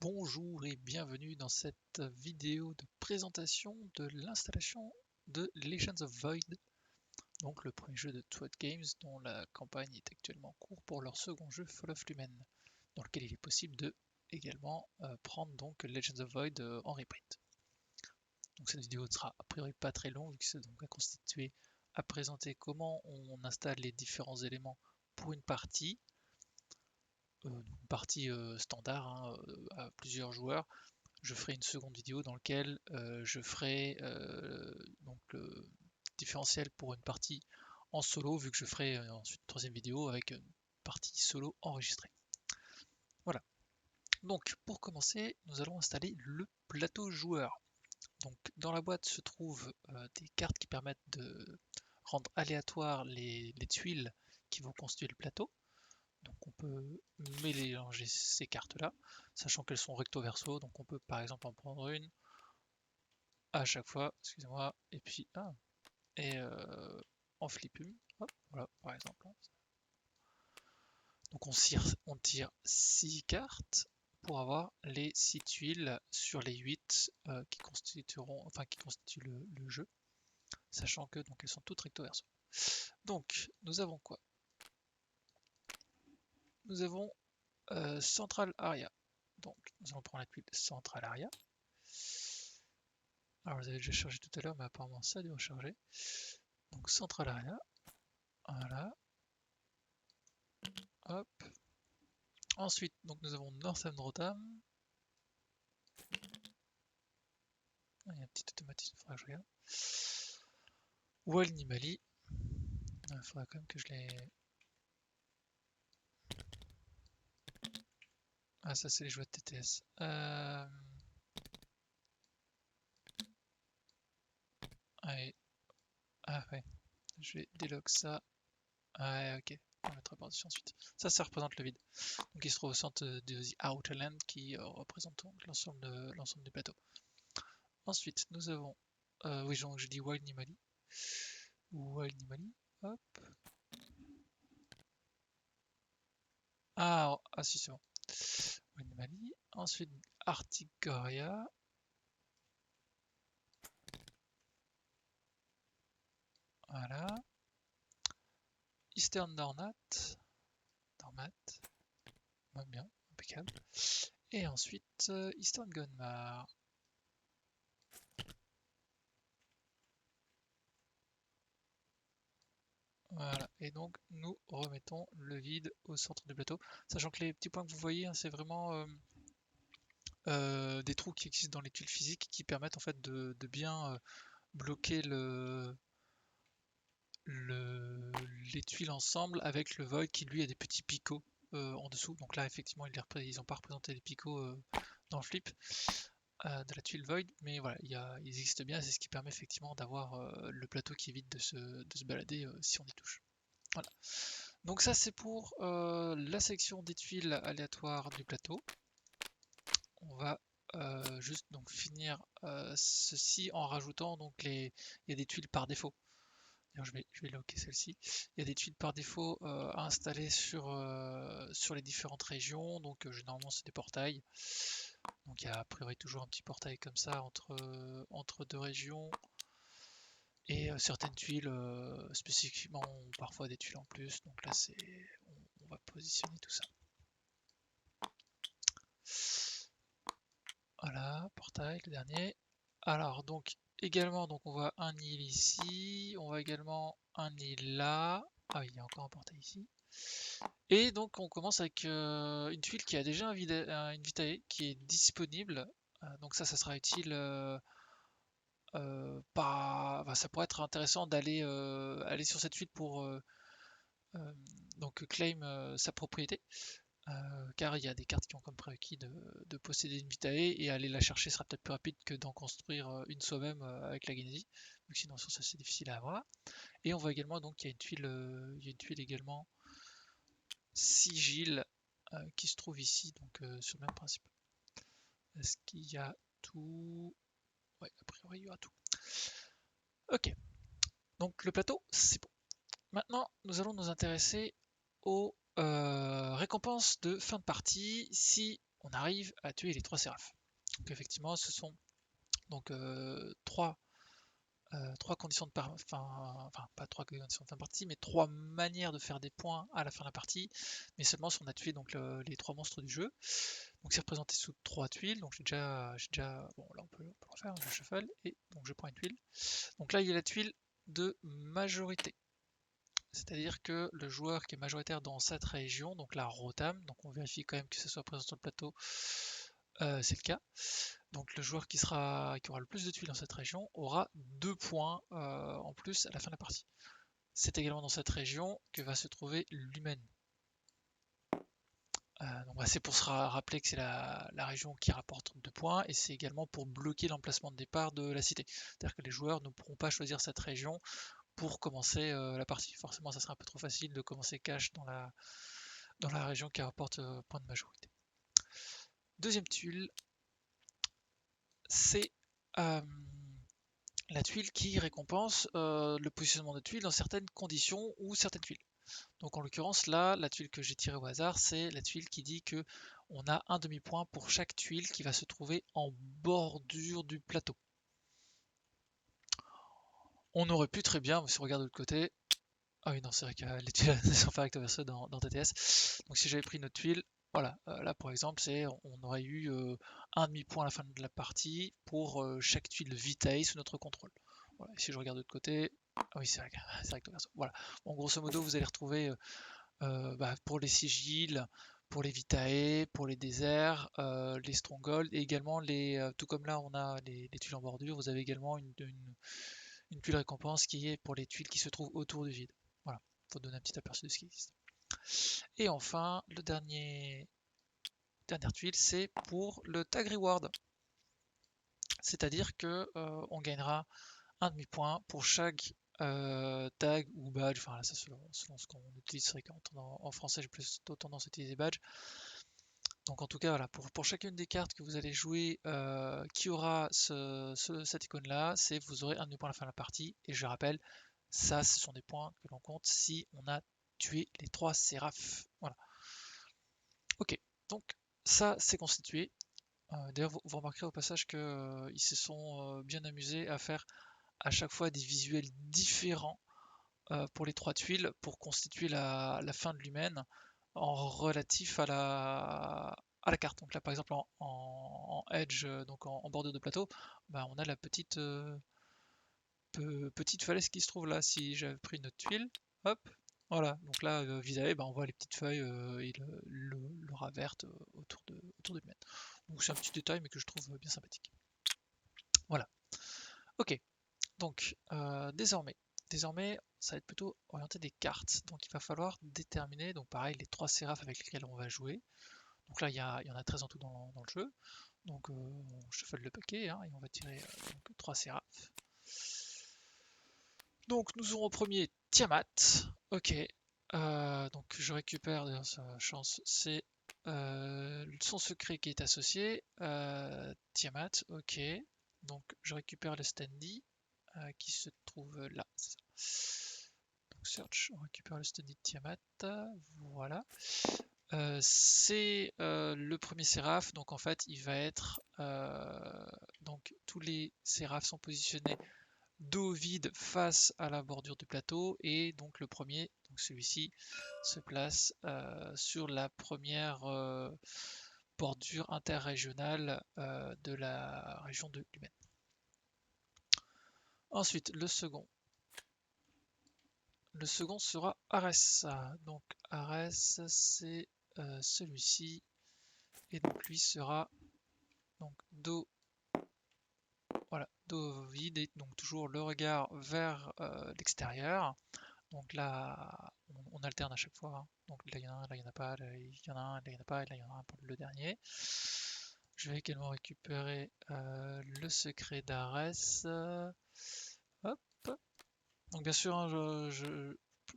Bonjour et bienvenue dans cette vidéo de présentation de l'installation de Legends of Void, donc le premier jeu de Twat Games dont la campagne est actuellement en cours pour leur second jeu Fall of Lumen, dans lequel il est possible de également prendre donc Legends of Void en reprint. Donc cette vidéo ne sera a priori pas très longue, vu que c'est donc à constituer à présenter comment on installe les différents éléments pour une partie. Une partie standard à plusieurs joueurs. Je ferai une seconde vidéo dans laquelle je ferai donc le différentiel pour une partie en solo, vu que je ferai ensuite une troisième vidéo avec une partie solo enregistrée. Voilà. Donc pour commencer, nous allons installer le plateau joueur. Donc dans la boîte se trouvent des cartes qui permettent de rendre aléatoires les tuiles qui vont constituer le plateau. Donc on peut mélanger ces cartes-là, sachant qu'elles sont recto-verso, donc on peut par exemple en prendre une à chaque fois, excusez-moi, et puis en flip une, hop, voilà par exemple. Donc on tire 6 cartes pour avoir les 6 tuiles sur les 8 qui constituent le jeu, sachant que donc elles sont toutes recto-verso. Donc nous avons quoi? Nous avons Central Area. Donc nous allons prendre la tuile Central Area. Alors vous avez déjà chargé tout à l'heure, mais apparemment ça a dû recharger. Donc Central Area. Voilà. Hop. Ensuite, donc nous avons Northern Rotterdam. Il y a un petit automatisme, il faudra que je regarde. Wild Nimali. Il faudra quand même que je les... Ah, ça c'est les jouets de TTS. Allez. Ah ouais. Je vais délock ça. Ah ok. On va mettre par-dessus ensuite. Ça représente le vide. Donc il se trouve au centre de The Outerland qui représente l'ensemble du plateau. Ensuite, nous avons... oui, donc je dis Wild Nimali. Wild Nimali. Hop. Ah si, c'est bon. Wild Nimali. Ensuite, Artigoria. Voilà. Eastern Dornat. Bien, impeccable. Et ensuite, Eastern Gunmar. Voilà, et donc nous remettons le vide au centre du plateau, sachant que les petits points que vous voyez, c'est vraiment des trous qui existent dans les tuiles physiques qui permettent en fait de bien bloquer les tuiles ensemble avec le void qui lui a des petits picots en dessous. Donc là effectivement ils n'ont pas représenté les picots dans le flip de la tuile void, mais voilà, ils existent bien, c'est ce qui permet effectivement d'avoir le plateau qui évite de se balader si on y touche. Voilà. Donc ça c'est pour la section des tuiles aléatoires du plateau. On va juste donc finir ceci en rajoutant donc il y a des tuiles par défaut. Je vais locker celle-ci. Il y a des tuiles par défaut à installer sur les différentes régions. Donc généralement c'est des portails. Donc il y a a priori toujours un petit portail comme ça entre deux régions. Et certaines tuiles spécifiquement ont parfois des tuiles en plus. Donc là on va positionner tout ça. Voilà, portail, le dernier. Alors donc également donc on voit un île ici, on voit également un île là. Ah oui, il y a encore un portail ici. Et donc on commence avec une tuile qui a déjà un vitae qui est disponible. Donc ça sera utile. Ça pourrait être intéressant d'aller aller sur cette tuile pour donc claim sa propriété. Car il y a des cartes qui ont comme prérequis de posséder une vitae et aller la chercher sera peut-être plus rapide que d'en construire une soi-même avec la Genesi, vu que sinon ça c'est difficile à avoir. Et on voit également donc qu'il y a une tuile également sigil qui se trouve ici, donc sur le même principe. Est-ce qu'il y a tout? Ouais, a priori il y aura tout. Ok, donc le plateau c'est bon. Maintenant nous allons nous intéresser aux récompenses de fin de partie si on arrive à tuer les 3 séraphes. Donc effectivement, ce sont donc trois conditions de enfin pas 3 conditions de fin de partie, mais 3 manières de faire des points à la fin de la partie, mais seulement si on a tué donc les 3 monstres du jeu. Donc c'est représenté sous 3 tuiles, donc bon là on peut le refaire, je shuffle, et donc je prends une tuile. Donc là il y a la tuile de majorité, c'est-à-dire que le joueur qui est majoritaire dans cette région, donc la Rotam, donc on vérifie quand même que ce soit présent sur le plateau, c'est le cas. Donc le joueur qui aura le plus de tuiles dans cette région aura 2 points en plus à la fin de la partie. C'est également dans cette région que va se trouver l'humaine. Donc c'est pour se rappeler que c'est la région qui rapporte 2 points, et c'est également pour bloquer l'emplacement de départ de la cité. C'est-à-dire que les joueurs ne pourront pas choisir cette région pour commencer la partie. Forcément, ça serait un peu trop facile de commencer cash dans la région qui rapporte point de majorité. Deuxième tuile, c'est la tuile qui récompense le positionnement de tuiles dans certaines conditions ou certaines tuiles. Donc en l'occurrence là, la tuile que j'ai tirée au hasard, c'est la tuile qui dit que on a un demi-point pour chaque tuile qui va se trouver en bordure du plateau. On aurait pu très bien, si on regarde de l'autre côté, ah oui non c'est vrai que les tuiles ne sont pas recto-verso dans TTS, donc si j'avais pris notre tuile, voilà, là par exemple on aurait eu un demi-point à la fin de la partie pour chaque tuile vitae sous notre contrôle. Voilà, si je regarde de l'autre côté, ah oui c'est vrai, c'est recto-verso. Voilà, bon, grosso modo vous allez retrouver pour les sigils, pour les vitae, pour les déserts, les strongholds, et également tout comme là on a les tuiles en bordure, vous avez également une tuile récompense qui est pour les tuiles qui se trouvent autour du vide. Voilà, pour donner un petit aperçu de ce qui existe. Et enfin, dernière tuile, c'est pour le tag reward. C'est-à-dire que on gagnera un demi-point pour chaque tag ou badge, enfin là, ça selon ce qu'on utilise fréquemment. En français, j'ai plutôt tendance à utiliser badge. Donc en tout cas, voilà, pour chacune des cartes que vous allez jouer qui aura cette icône-là, vous aurez un demi-point à la fin de la partie. Et je rappelle, ça, ce sont des points que l'on compte si on a tué les 3 séraphes. Voilà. Ok, donc ça, c'est constitué. D'ailleurs, vous remarquerez au passage qu'ils se sont bien amusés à faire à chaque fois des visuels différents pour les 3 tuiles pour constituer la fin de l'humaine en relatif à la carte. Donc là par exemple en edge, donc en bordure de plateau, on a la petite falaise qui se trouve là. Si j'avais pris une autre tuile, hop, voilà, donc là vis-à-vis, on voit les petites feuilles et le rat verte autour de l'humaine. Donc c'est un petit détail mais que je trouve bien sympathique. Voilà. Ok, donc désormais, ça va être plutôt orienté des cartes. Donc il va falloir déterminer, donc pareil, les 3 séraphes avec lesquels on va jouer. Donc là, il y en a 13 en tout dans le jeu. Donc on shuffle le paquet et on va tirer donc 3 séraphes. Donc nous aurons au premier Tiamat. Ok. Donc je récupère, d'ailleurs sa chance, c'est son secret qui est associé. Tiamat, ok. Donc je récupère le standy qui se trouve là. Donc search, on récupère le standy de Tiamat. Voilà. C'est le premier séraph, donc en fait il va être donc tous les séraphes sont positionnés dos vide face à la bordure du plateau, et donc le premier, donc celui-ci, se place sur la première bordure interrégionale de la région de l'Humaine. Ensuite le second sera Ares. Donc Ares c'est celui-ci, et donc lui sera donc dos, voilà, dos vide, et donc toujours le regard vers l'extérieur. Donc là on alterne à chaque fois, donc là il y en a un, là il n'y en a pas, là il y en a un, là il n'y en a pas, et là il y en a un pour le dernier. Je vais également récupérer le secret d'Ares. Hop. Donc bien sûr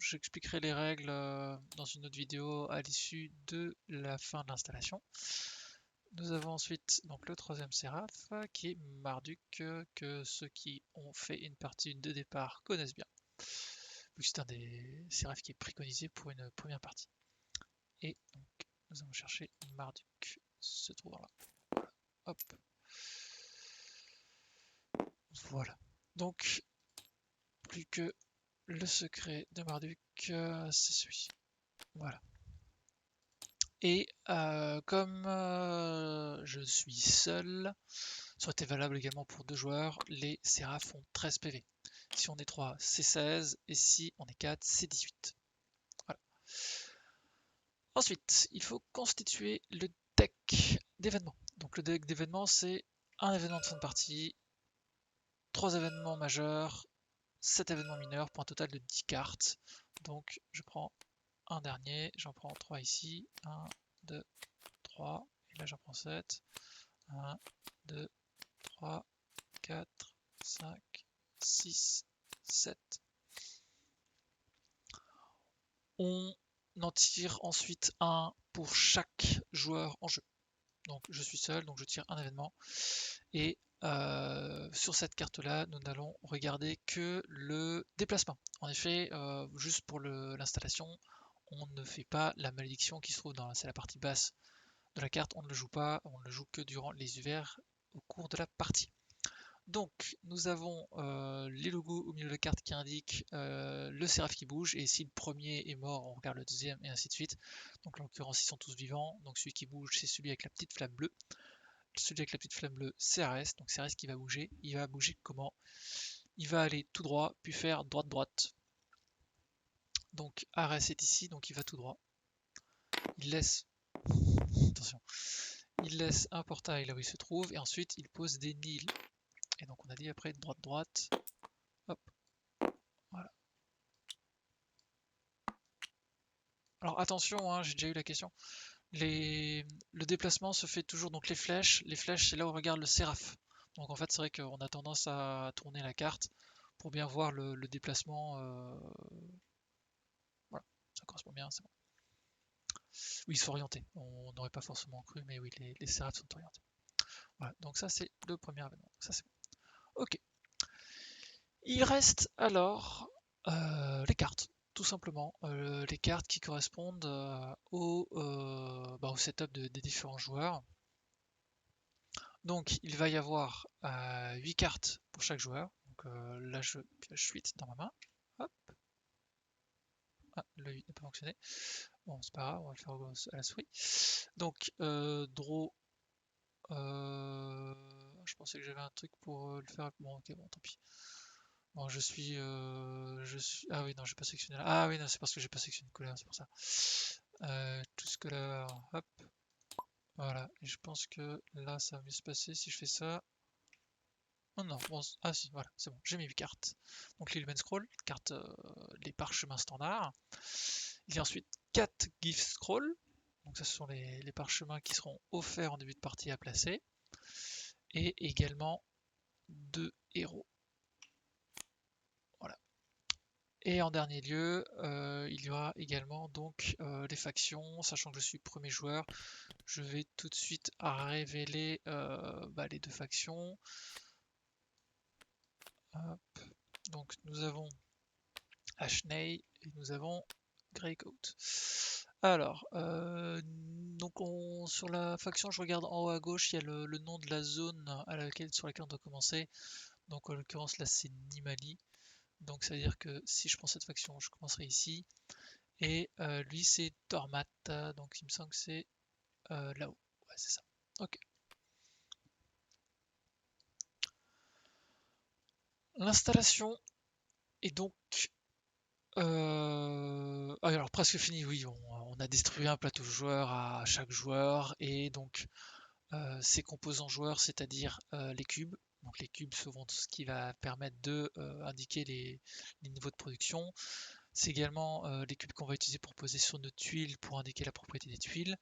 j'expliquerai les règles dans une autre vidéo à l'issue de la fin de l'installation. Nous avons ensuite donc le troisième séraph qui est Marduk, que ceux qui ont fait une partie de départ connaissent bien, vu que c'est un des séraphs qui est préconisé pour une première partie. Et donc nous allons chercher Marduk se trouvant là. Hop. Voilà. Donc, plus que le secret de Marduk, c'est celui-ci. Voilà. Et comme je suis seul, ça aurait été valable également pour 2 joueurs, les séraphes font 13 PV. Si on est 3, c'est 16, et si on est 4, c'est 18. Voilà. Ensuite, il faut constituer le deck d'événements. Donc le deck d'événements, c'est un événement de fin de partie, 3 événements majeurs, 7 événements mineurs pour un total de 10 cartes. Donc je prends un dernier, j'en prends 3 ici, 1, 2, 3, et là j'en prends 7, 1, 2, 3, 4, 5, 6, 7. On en tire ensuite un pour chaque joueur en jeu. Donc je suis seul, donc je tire un événement. Et sur cette carte-là, nous n'allons regarder que le déplacement. En effet, juste pour l'installation, on ne fait pas la malédiction qui se trouve c'est la partie basse de la carte, on ne le joue pas, on ne le joue que durant les hivers au cours de la partie. Donc nous avons les logos au milieu de la carte qui indiquent le séraph qui bouge, et si le premier est mort, on regarde le deuxième, et ainsi de suite. Donc en l'occurrence ils sont tous vivants, donc celui qui bouge c'est celui avec la petite flamme bleue. Celui avec la petite flamme bleue c'est Ares, donc c'est Ares qui va bouger. Il va bouger comment? Il va aller tout droit, puis faire droite-droite. Donc Ares est ici, donc il va tout droit. Il laisse, attention, il laisse un portail là où il se trouve, et ensuite il pose des Nils. Et donc on a dit après droite-droite, hop, voilà. Alors attention, hein, j'ai déjà eu la question. Le déplacement se fait toujours, donc les flèches c'est là où on regarde le séraph. Donc en fait c'est vrai qu'on a tendance à tourner la carte pour bien voir le déplacement. Voilà, ça correspond bien, c'est bon. Oui, ils sont orientés. On n'aurait pas forcément cru, mais oui, les séraphs sont orientés. Voilà, donc ça c'est le premier événement. Ça c'est bon. Ok. Il reste alors les cartes, tout simplement. Les cartes qui correspondent au setup des différents joueurs. Donc il va y avoir 8 cartes pour chaque joueur. Donc là je pioche 8 dans ma main. Hop. Ah, le 8 n'a pas fonctionné. Bon, c'est pas grave, on va le faire à la souris. Donc draw. Je pensais que j'avais un truc pour le faire. Bon, ok, bon, tant pis. Bon, je suis. Ah oui, non, j'ai pas sélectionné là. Ah oui, non, c'est parce que j'ai pas sélectionné de couleur, c'est pour ça. Tout ce que là. Hop. Voilà. Et je pense que là, ça va mieux se passer si je fais ça. Oh non, bon, ah si, voilà, c'est bon, j'ai mis 8 cartes. Donc l'Illumen Scroll, carte les parchemins standards. Il y a ensuite 4 Gift Scroll. Donc ça, ce sont les parchemins qui seront offerts en début de partie à placer. Et également 2 héros. Voilà. Et en dernier lieu, il y aura également donc les factions, sachant que je suis premier joueur, je vais tout de suite révéler les 2 factions. Hop. Donc nous avons Ashney et nous avons Greycoat. Alors, donc sur la faction, je regarde en haut à gauche, il y a le nom de la zone sur laquelle on doit commencer. Donc en l'occurrence là c'est Nimali. Donc ça veut dire que si je prends cette faction, je commencerai ici. Et lui c'est Tormat, donc il me semble que c'est là-haut. Ouais, c'est ça. Ok. L'installation est donc alors presque fini, oui, on a distribué un plateau joueur à chaque joueur, et donc ses composants joueurs, c'est-à-dire les cubes. Donc les cubes seront ce qui va permettre de indiquer les niveaux de production. C'est également les cubes qu'on va utiliser pour poser sur nos tuiles pour indiquer la propriété des tuiles.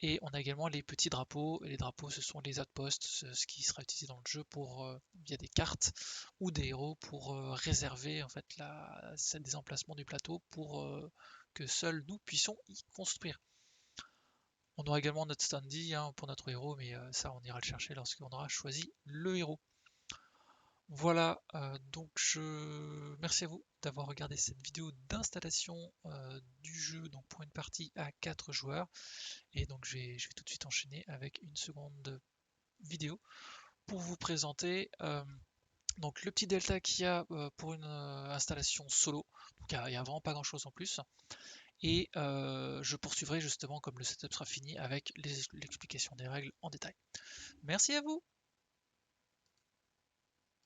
Et on a également les petits drapeaux, et les drapeaux ce sont les outposts, ce qui sera utilisé dans le jeu via des cartes ou des héros pour réserver en fait des emplacements du plateau pour que seuls nous puissions y construire. On aura également notre standy pour notre héros, mais ça on ira le chercher lorsqu'on aura choisi le héros. Voilà, donc merci à vous d'avoir regardé cette vidéo d'installation du jeu donc pour une partie à 4 joueurs. Et donc je vais tout de suite enchaîner avec une seconde vidéo pour vous présenter donc le petit delta qu'il y a pour une installation solo. Donc il n'y a vraiment pas grand chose en plus. Et je poursuivrai justement comme le setup sera fini avec l'explication des règles en détail. Merci à vous!